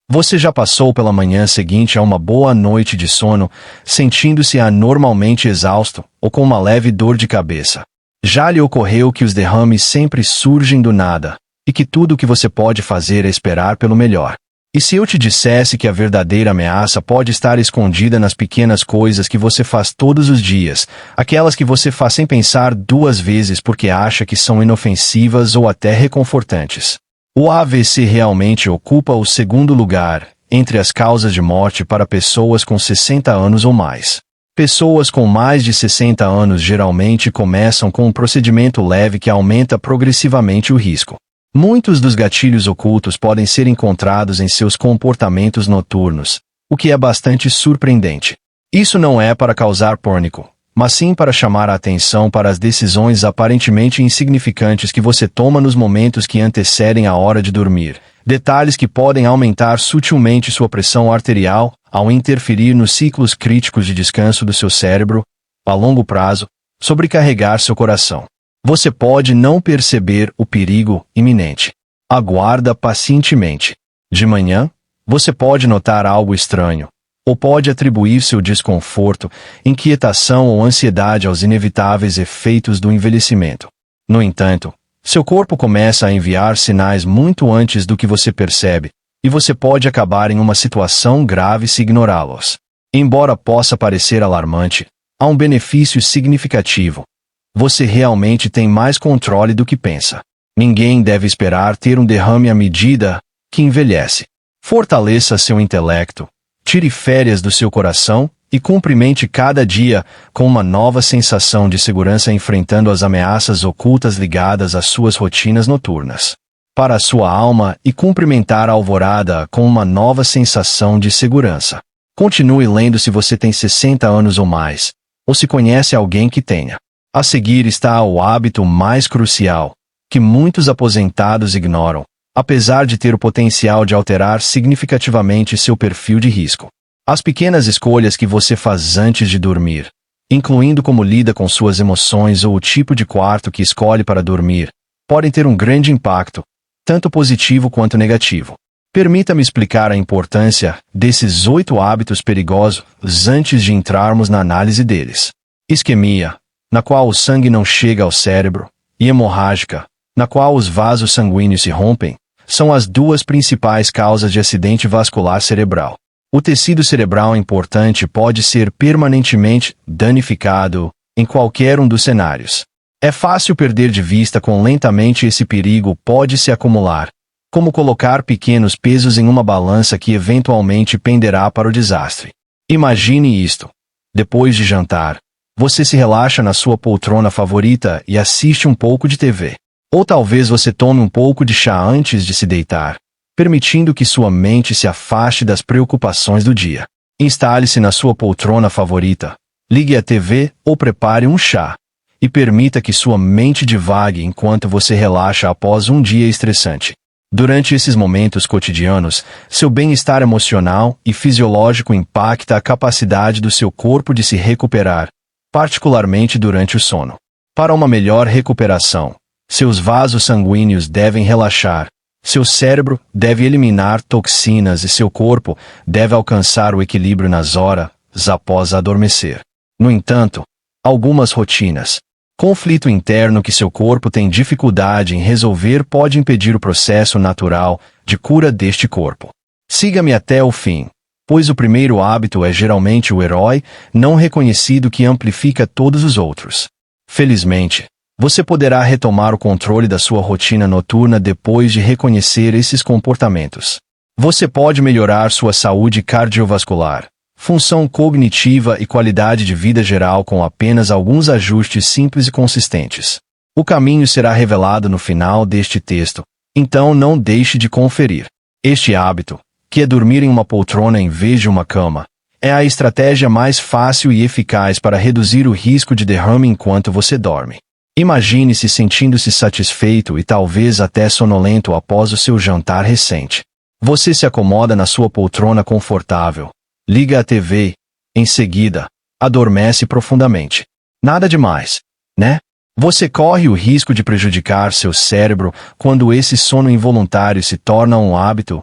Você já passou pela manhã seguinte a uma boa noite de sono, sentindo-se anormalmente exausto ou com uma leve dor de cabeça? Já lhe ocorreu que os derrames sempre surgem do nada e que tudo o que você pode fazer é esperar pelo melhor? E se eu te dissesse que a verdadeira ameaça pode estar escondida nas pequenas coisas que você faz todos os dias, aquelas que você faz sem pensar duas vezes porque acha que são inofensivas ou até reconfortantes? O AVC realmente ocupa o segundo lugar entre as causas de morte para pessoas com 60 anos ou mais. Pessoas com mais de 60 anos geralmente começam com um procedimento leve que aumenta progressivamente o risco. Muitos dos gatilhos ocultos podem ser encontrados em seus comportamentos noturnos, o que é bastante surpreendente. Isso não é para causar pânico, mas sim para chamar a atenção para as decisões aparentemente insignificantes que você toma nos momentos que antecedem a hora de dormir. Detalhes que podem aumentar sutilmente sua pressão arterial ao interferir nos ciclos críticos de descanso do seu cérebro, a longo prazo, sobrecarregar seu coração. Você pode não perceber o perigo iminente. Aguarda pacientemente. De manhã, você pode notar algo estranho, ou pode atribuir seu desconforto, inquietação ou ansiedade aos inevitáveis efeitos do envelhecimento. No entanto, seu corpo começa a enviar sinais muito antes do que você percebe, e você pode acabar em uma situação grave se ignorá-los. Embora possa parecer alarmante, há um benefício significativo. Você realmente tem mais controle do que pensa. Ninguém deve esperar ter um derrame à medida que envelhece. Fortaleça seu intelecto, tire férias do seu coração e cumprimente cada dia com uma nova sensação de segurança enfrentando as ameaças ocultas ligadas às suas rotinas noturnas. Para a sua alma e cumprimentar a alvorada com uma nova sensação de segurança. Continue lendo se você tem 60 anos ou mais, ou se conhece alguém que tenha. A seguir está o hábito mais crucial, que muitos aposentados ignoram, apesar de ter o potencial de alterar significativamente seu perfil de risco. As pequenas escolhas que você faz antes de dormir, incluindo como lida com suas emoções ou o tipo de quarto que escolhe para dormir, podem ter um grande impacto, tanto positivo quanto negativo. Permita-me explicar a importância desses 8 hábitos perigosos antes de entrarmos na análise deles. Isquemia, na qual o sangue não chega ao cérebro, e hemorrágica, na qual os vasos sanguíneos se rompem, são as duas principais causas de acidente vascular cerebral. O tecido cerebral importante pode ser permanentemente danificado em qualquer um dos cenários. É fácil perder de vista quão lentamente esse perigo pode se acumular, como colocar pequenos pesos em uma balança que eventualmente penderá para o desastre. Imagine isto. Depois de jantar, você se relaxa na sua poltrona favorita e assiste um pouco de TV. Ou talvez você tome um pouco de chá antes de se deitar, permitindo que sua mente se afaste das preocupações do dia. Instale-se na sua poltrona favorita, ligue a TV ou prepare um chá, e permita que sua mente divague enquanto você relaxa após um dia estressante. Durante esses momentos cotidianos, seu bem-estar emocional e fisiológico impacta a capacidade do seu corpo de se recuperar, particularmente durante o sono. Para uma melhor recuperação, seus vasos sanguíneos devem relaxar, seu cérebro deve eliminar toxinas e seu corpo deve alcançar o equilíbrio nas horas após adormecer. No entanto, algumas rotinas, conflito interno que seu corpo tem dificuldade em resolver pode impedir o processo natural de cura deste corpo. Siga-me até o fim, pois o primeiro hábito é geralmente o herói não reconhecido que amplifica todos os outros. Felizmente, você poderá retomar o controle da sua rotina noturna depois de reconhecer esses comportamentos. Você pode melhorar sua saúde cardiovascular, função cognitiva e qualidade de vida geral com apenas alguns ajustes simples e consistentes. O caminho será revelado no final deste texto, então não deixe de conferir. Este hábito, que é dormir em uma poltrona em vez de uma cama, é a estratégia mais fácil e eficaz para reduzir o risco de derrame enquanto você dorme. Imagine-se sentindo-se satisfeito e talvez até sonolento após o seu jantar recente. Você se acomoda na sua poltrona confortável, liga a TV, em seguida, adormece profundamente. Nada demais, né? Você corre o risco de prejudicar seu cérebro quando esse sono involuntário se torna um hábito,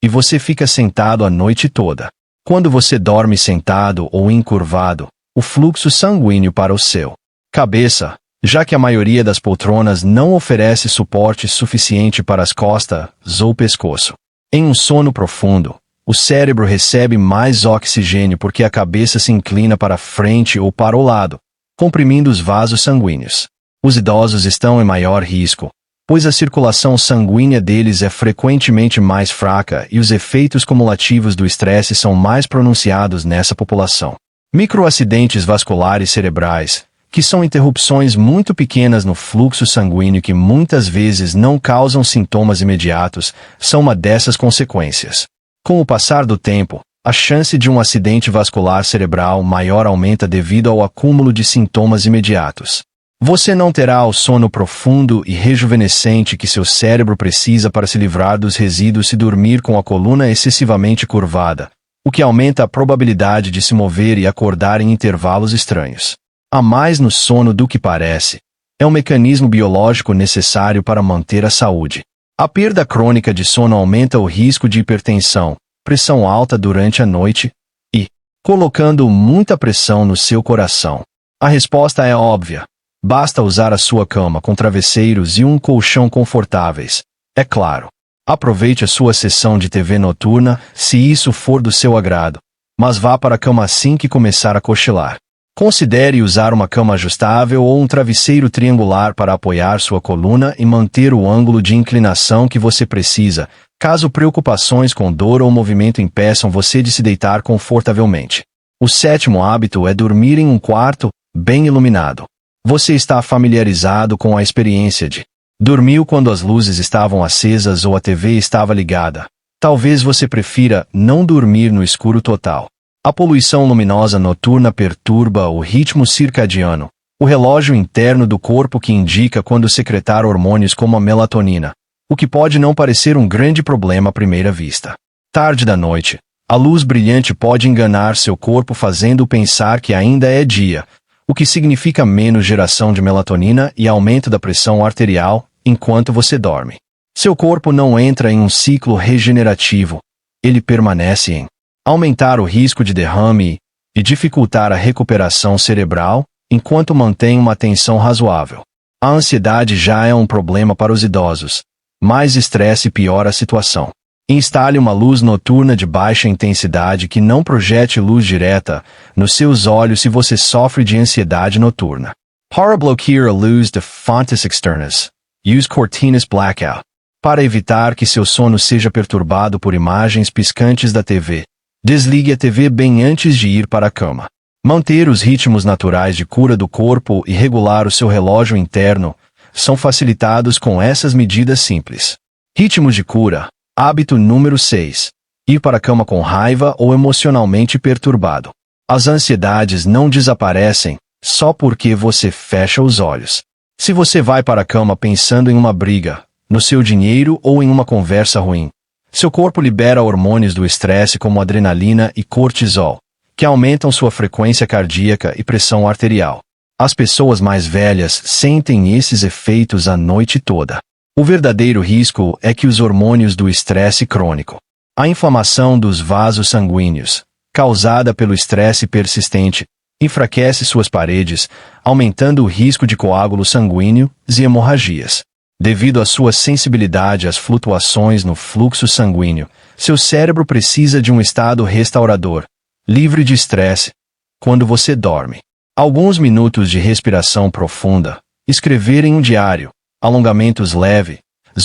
e você fica sentado a noite toda. Quando você dorme sentado ou encurvado, o fluxo sanguíneo para o seu cabeça, já que a maioria das poltronas não oferece suporte suficiente para as costas ou pescoço. Em um sono profundo, o cérebro recebe mais oxigênio porque a cabeça se inclina para frente ou para o lado, comprimindo os vasos sanguíneos. Os idosos estão em maior risco, pois a circulação sanguínea deles é frequentemente mais fraca e os efeitos cumulativos do estresse são mais pronunciados nessa população. Microacidentes vasculares cerebrais, que são interrupções muito pequenas no fluxo sanguíneo que muitas vezes não causam sintomas imediatos, são uma dessas consequências. Com o passar do tempo, a chance de um acidente vascular cerebral maior aumenta devido ao acúmulo de sintomas imediatos. Você não terá o sono profundo e rejuvenescente que seu cérebro precisa para se livrar dos resíduos se dormir com a coluna excessivamente curvada, o que aumenta a probabilidade de se mover e acordar em intervalos estranhos. Há mais no sono do que parece. É um mecanismo biológico necessário para manter a saúde. A perda crônica de sono aumenta o risco de hipertensão, pressão alta durante a noite e colocando muita pressão no seu coração. A resposta é óbvia. Basta usar a sua cama com travesseiros e um colchão confortáveis. É claro. Aproveite a sua sessão de TV noturna, se isso for do seu agrado, mas vá para a cama assim que começar a cochilar. Considere usar uma cama ajustável ou um travesseiro triangular para apoiar sua coluna e manter o ângulo de inclinação que você precisa, caso preocupações com dor ou movimento impeçam você de se deitar confortavelmente. O sétimo hábito é dormir em um quarto bem iluminado. Você está familiarizado com a experiência de dormir quando as luzes estavam acesas ou a TV estava ligada. Talvez você prefira não dormir no escuro total. A poluição luminosa noturna perturba o ritmo circadiano, o relógio interno do corpo que indica quando secretar hormônios como a melatonina, o que pode não parecer um grande problema à primeira vista. Tarde da noite, a luz brilhante pode enganar seu corpo fazendo-o pensar que ainda é dia, o que significa menos geração de melatonina e aumento da pressão arterial enquanto você dorme. Seu corpo não entra em um ciclo regenerativo, ele permanece em aumentar o risco de derrame e dificultar a recuperação cerebral enquanto mantém uma tensão razoável. A ansiedade já é um problema para os idosos. Mais estresse piora a situação. Instale uma luz noturna de baixa intensidade que não projete luz direta nos seus olhos se você sofre de ansiedade noturna. Para bloquear a luz de fontes externas, use cortinas blackout. Para evitar que seu sono seja perturbado por imagens piscantes da TV, desligue a TV bem antes de ir para a cama. Manter os ritmos naturais de cura do corpo e regular o seu relógio interno são facilitados com essas medidas simples. Ritmos de cura. Hábito número 6. Ir para a cama com raiva ou emocionalmente perturbado. As ansiedades não desaparecem só porque você fecha os olhos. Se você vai para a cama pensando em uma briga, no seu dinheiro ou em uma conversa ruim, seu corpo libera hormônios do estresse como adrenalina e cortisol, que aumentam sua frequência cardíaca e pressão arterial. As pessoas mais velhas sentem esses efeitos a noite toda. O verdadeiro risco é que os hormônios do estresse crônico, a inflamação dos vasos sanguíneos, causada pelo estresse persistente, enfraquece suas paredes, aumentando o risco de coágulos sanguíneos e hemorragias. Devido à sua sensibilidade às flutuações no fluxo sanguíneo, seu cérebro precisa de um estado restaurador, livre de estresse, quando você dorme. Alguns minutos de respiração profunda, escrever em um diário, alongamentos leves,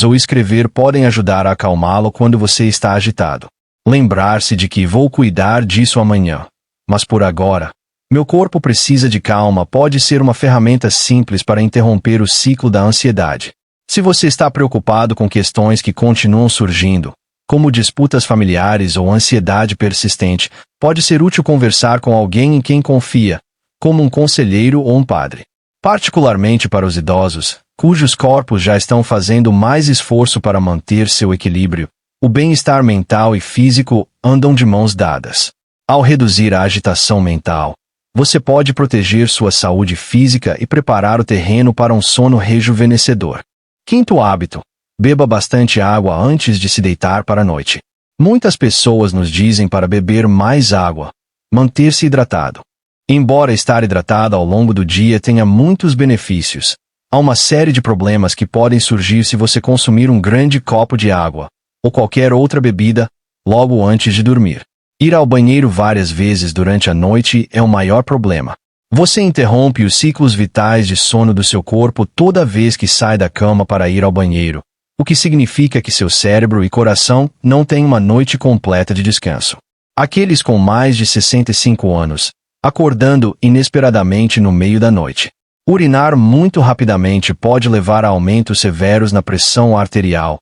ou escrever podem ajudar a acalmá-lo quando você está agitado. Lembrar-se de que vou cuidar disso amanhã, mas por agora, meu corpo precisa de calma pode ser uma ferramenta simples para interromper o ciclo da ansiedade. Se você está preocupado com questões que continuam surgindo, como disputas familiares ou ansiedade persistente, pode ser útil conversar com alguém em quem confia, como um conselheiro ou um padre. Particularmente para os idosos, cujos corpos já estão fazendo mais esforço para manter seu equilíbrio, o bem-estar mental e físico andam de mãos dadas. Ao reduzir a agitação mental, você pode proteger sua saúde física e preparar o terreno para um sono rejuvenescedor. Quinto hábito: beba bastante água antes de se deitar para a noite. Muitas pessoas nos dizem para beber mais água, manter-se hidratado. Embora estar hidratado ao longo do dia tenha muitos benefícios, há uma série de problemas que podem surgir se você consumir um grande copo de água, ou qualquer outra bebida, logo antes de dormir. Ir ao banheiro várias vezes durante a noite é o maior problema. Você interrompe os ciclos vitais de sono do seu corpo toda vez que sai da cama para ir ao banheiro, o que significa que seu cérebro e coração não têm uma noite completa de descanso. Aqueles com mais de 65 anos, acordando inesperadamente no meio da noite. Urinar muito rapidamente pode levar a aumentos severos na pressão arterial,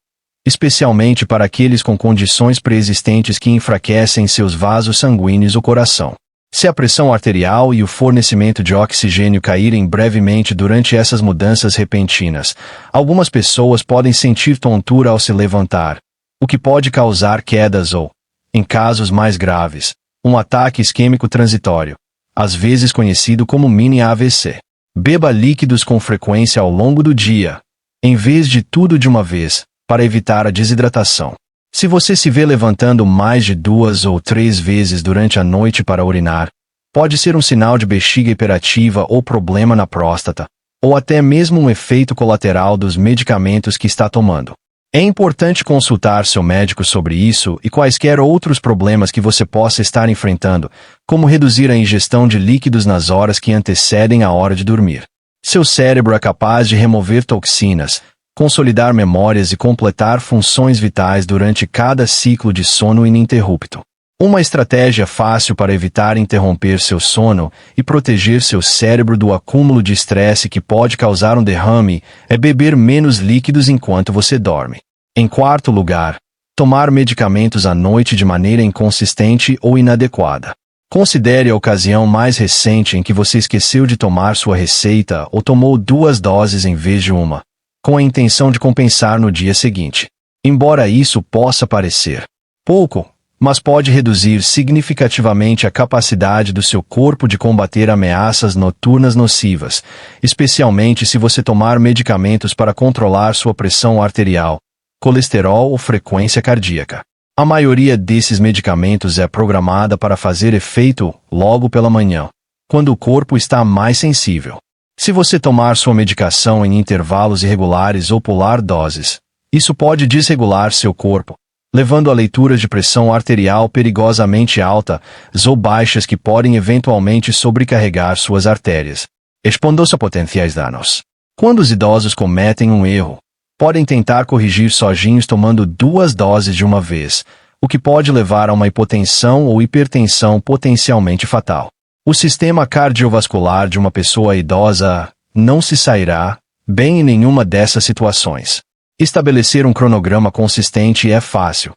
especialmente para aqueles com condições pré-existentes que enfraquecem seus vasos sanguíneos ou coração. Se a pressão arterial e o fornecimento de oxigênio caírem brevemente durante essas mudanças repentinas, algumas pessoas podem sentir tontura ao se levantar, o que pode causar quedas ou, em casos mais graves, um ataque isquêmico transitório, às vezes conhecido como mini AVC. Beba líquidos com frequência ao longo do dia, em vez de tudo de uma vez, para evitar a desidratação. Se você se vê levantando mais de 2 ou 3 vezes durante a noite para urinar, pode ser um sinal de bexiga hiperativa ou problema na próstata, ou até mesmo um efeito colateral dos medicamentos que está tomando. É importante consultar seu médico sobre isso e quaisquer outros problemas que você possa estar enfrentando, como reduzir a ingestão de líquidos nas horas que antecedem a hora de dormir. Seu cérebro é capaz de remover toxinas, consolidar memórias e completar funções vitais durante cada ciclo de sono ininterrupto. Uma estratégia fácil para evitar interromper seu sono e proteger seu cérebro do acúmulo de estresse que pode causar um derrame é beber menos líquidos enquanto você dorme. Em quarto lugar, tomar medicamentos à noite de maneira inconsistente ou inadequada. Considere a ocasião mais recente em que você esqueceu de tomar sua receita ou tomou 2 doses em vez de uma, com a intenção de compensar no dia seguinte. Embora isso possa parecer pouco, mas pode reduzir significativamente a capacidade do seu corpo de combater ameaças noturnas nocivas, especialmente se você tomar medicamentos para controlar sua pressão arterial, colesterol ou frequência cardíaca. A maioria desses medicamentos é programada para fazer efeito logo pela manhã, quando o corpo está mais sensível. Se você tomar sua medicação em intervalos irregulares ou pular doses, isso pode desregular seu corpo, levando a leituras de pressão arterial perigosamente altas ou baixas que podem eventualmente sobrecarregar suas artérias, expondo-se a potenciais danos. Quando os idosos cometem um erro, podem tentar corrigir sozinhos tomando 2 doses de uma vez, o que pode levar a uma hipotensão ou hipertensão potencialmente fatal. O sistema cardiovascular de uma pessoa idosa não se sairá bem em nenhuma dessas situações. Estabelecer um cronograma consistente é fácil.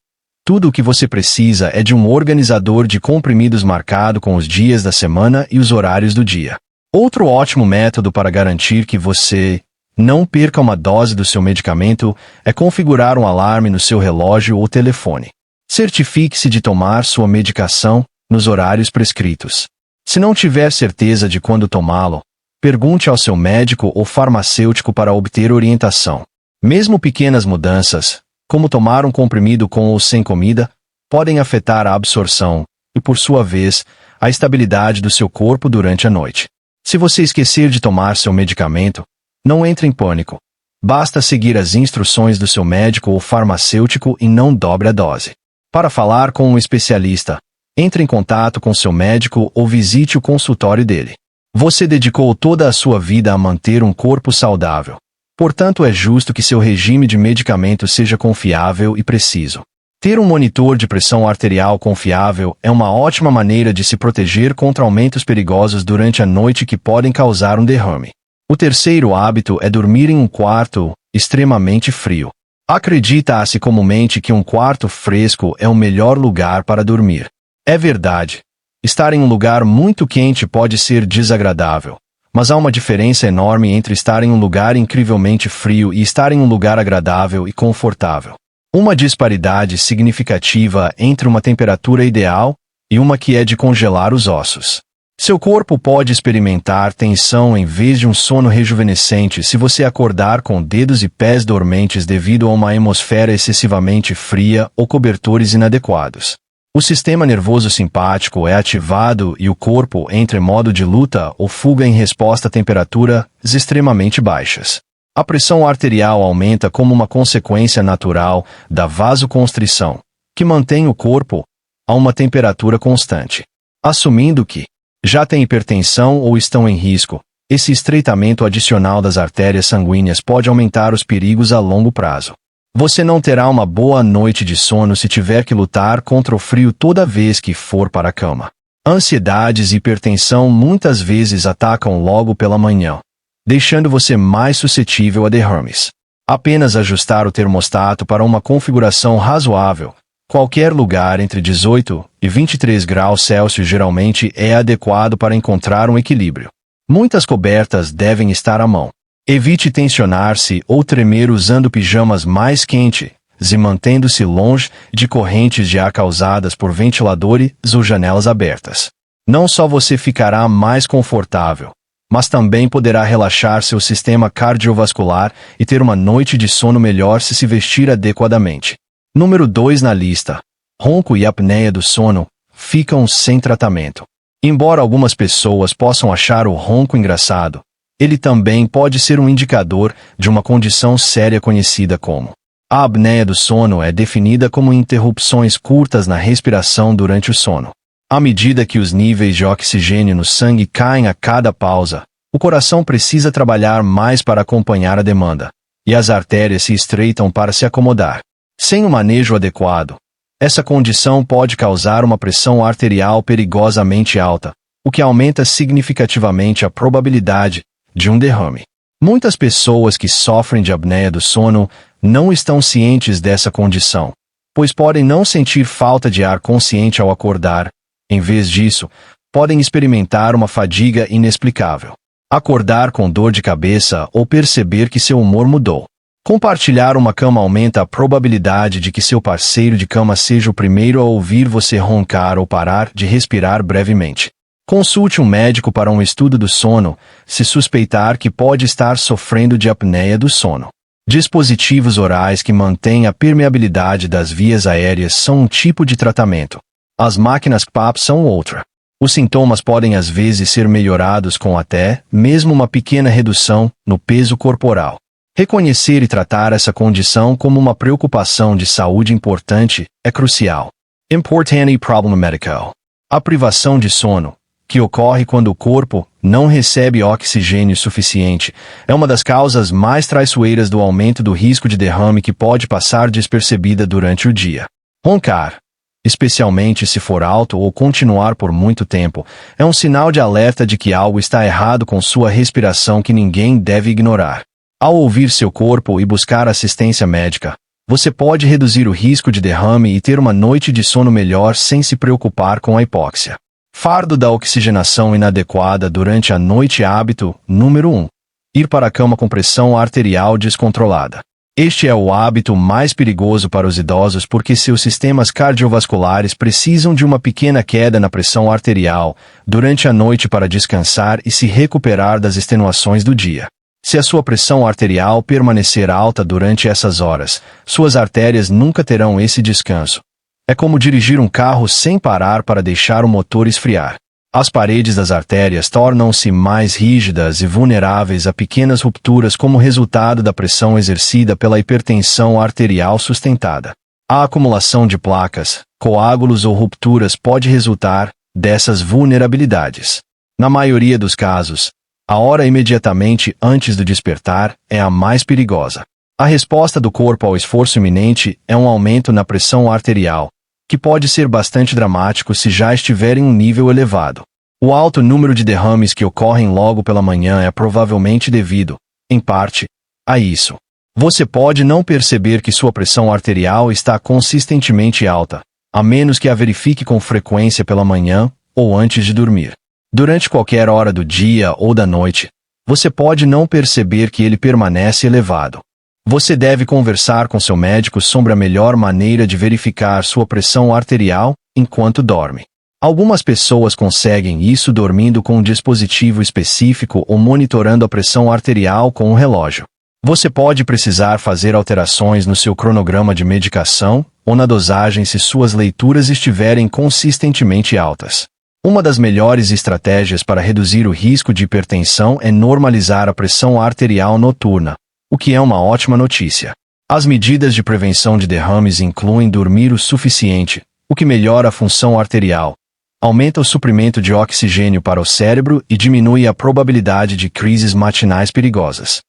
Tudo o que você precisa é de um organizador de comprimidos marcado com os dias da semana e os horários do dia. Outro ótimo método para garantir que você não perca uma dose do seu medicamento é configurar um alarme no seu relógio ou telefone. Certifique-se de tomar sua medicação nos horários prescritos. Se não tiver certeza de quando tomá-lo, pergunte ao seu médico ou farmacêutico para obter orientação. Mesmo pequenas mudanças, como tomar um comprimido com ou sem comida, podem afetar a absorção e, por sua vez, a estabilidade do seu corpo durante a noite. Se você esquecer de tomar seu medicamento, não entre em pânico. Basta seguir as instruções do seu médico ou farmacêutico e não dobre a dose. Para falar com um especialista, entre em contato com seu médico ou visite o consultório dele. Você dedicou toda a sua vida a manter um corpo saudável. Portanto, é justo que seu regime de medicamentos seja confiável e preciso. Ter um monitor de pressão arterial confiável é uma ótima maneira de se proteger contra aumentos perigosos durante a noite que podem causar um derrame. O terceiro hábito é dormir em um quarto extremamente frio. Acredita-se comumente que um quarto fresco é o melhor lugar para dormir. É verdade. Estar em um lugar muito quente pode ser desagradável. Mas há uma diferença enorme entre estar em um lugar incrivelmente frio e estar em um lugar agradável e confortável. Uma disparidade significativa entre uma temperatura ideal e uma que é de congelar os ossos. Seu corpo pode experimentar tensão em vez de um sono rejuvenescente se você acordar com dedos e pés dormentes devido a uma atmosfera excessivamente fria ou cobertores inadequados. O sistema nervoso simpático é ativado e o corpo entra em modo de luta ou fuga em resposta a temperaturas extremamente baixas. A pressão arterial aumenta como uma consequência natural da vasoconstrição, que mantém o corpo a uma temperatura constante. Assumindo que já têm hipertensão ou estão em risco, esse estreitamento adicional das artérias sanguíneas pode aumentar os perigos a longo prazo. Você não terá uma boa noite de sono se tiver que lutar contra o frio toda vez que for para a cama. Ansiedades e hipertensão muitas vezes atacam logo pela manhã, deixando você mais suscetível a derrames. Apenas ajustar o termostato para uma configuração razoável. Qualquer lugar entre 18 e 23 graus Celsius geralmente é adequado para encontrar um equilíbrio. Muitas cobertas devem estar à mão. Evite tensionar-se ou tremer usando pijamas mais quentes e mantendo-se longe de correntes de ar causadas por ventiladores ou janelas abertas. Não só você ficará mais confortável, mas também poderá relaxar seu sistema cardiovascular e ter uma noite de sono melhor se vestir adequadamente. Número 2 na lista. Ronco e apneia do sono ficam sem tratamento. Embora algumas pessoas possam achar o ronco engraçado, ele também pode ser um indicador de uma condição séria conhecida como. A apneia do sono é definida como interrupções curtas na respiração durante o sono. À medida que os níveis de oxigênio no sangue caem a cada pausa, o coração precisa trabalhar mais para acompanhar a demanda, e as artérias se estreitam para se acomodar. Sem um manejo adequado, essa condição pode causar uma pressão arterial perigosamente alta, o que aumenta significativamente a probabilidade de um derrame. Muitas pessoas que sofrem de apneia do sono não estão cientes dessa condição, pois podem não sentir falta de ar consciente ao acordar. Em vez disso, podem experimentar uma fadiga inexplicável, acordar com dor de cabeça ou perceber que seu humor mudou. Compartilhar uma cama aumenta a probabilidade de que seu parceiro de cama seja o primeiro a ouvir você roncar ou parar de respirar brevemente. Consulte um médico para um estudo do sono, se suspeitar que pode estar sofrendo de apneia do sono. Dispositivos orais que mantêm a permeabilidade das vias aéreas são um tipo de tratamento. As máquinas PAP são outra. Os sintomas podem às vezes ser melhorados com até mesmo uma pequena redução no peso corporal. Reconhecer e tratar essa condição como uma preocupação de saúde importante é crucial. Importante problem medical. A privação de sono, que ocorre quando o corpo não recebe oxigênio suficiente, é uma das causas mais traiçoeiras do aumento do risco de derrame que pode passar despercebida durante o dia. Roncar, especialmente se for alto ou continuar por muito tempo, é um sinal de alerta de que algo está errado com sua respiração que ninguém deve ignorar. Ao ouvir seu corpo e buscar assistência médica, você pode reduzir o risco de derrame e ter uma noite de sono melhor sem se preocupar com a hipóxia. Fardo da oxigenação inadequada durante a noite. Hábito número 1. Ir para a cama com pressão arterial descontrolada. Este é o hábito mais perigoso para os idosos porque seus sistemas cardiovasculares precisam de uma pequena queda na pressão arterial durante a noite para descansar e se recuperar das extenuações do dia. Se a sua pressão arterial permanecer alta durante essas horas, suas artérias nunca terão esse descanso. É como dirigir um carro sem parar para deixar o motor esfriar. As paredes das artérias tornam-se mais rígidas e vulneráveis a pequenas rupturas como resultado da pressão exercida pela hipertensão arterial sustentada. A acumulação de placas, coágulos ou rupturas pode resultar dessas vulnerabilidades. Na maioria dos casos, a hora imediatamente antes do despertar é a mais perigosa. A resposta do corpo ao esforço iminente é um aumento na pressão arterial, que pode ser bastante dramático se já estiver em um nível elevado. O alto número de derrames que ocorrem logo pela manhã é provavelmente devido, em parte, a isso. Você pode não perceber que sua pressão arterial está consistentemente alta, a menos que a verifique com frequência pela manhã ou antes de dormir. Durante qualquer hora do dia ou da noite, você pode não perceber que ele permanece elevado. Você deve conversar com seu médico sobre a melhor maneira de verificar sua pressão arterial enquanto dorme. Algumas pessoas conseguem isso dormindo com um dispositivo específico ou monitorando a pressão arterial com um relógio. Você pode precisar fazer alterações no seu cronograma de medicação ou na dosagem se suas leituras estiverem consistentemente altas. Uma das melhores estratégias para reduzir o risco de hipertensão é normalizar a pressão arterial noturna, o que é uma ótima notícia. As medidas de prevenção de derrames incluem dormir o suficiente, o que melhora a função arterial, aumenta o suprimento de oxigênio para o cérebro e diminui a probabilidade de crises matinais perigosas.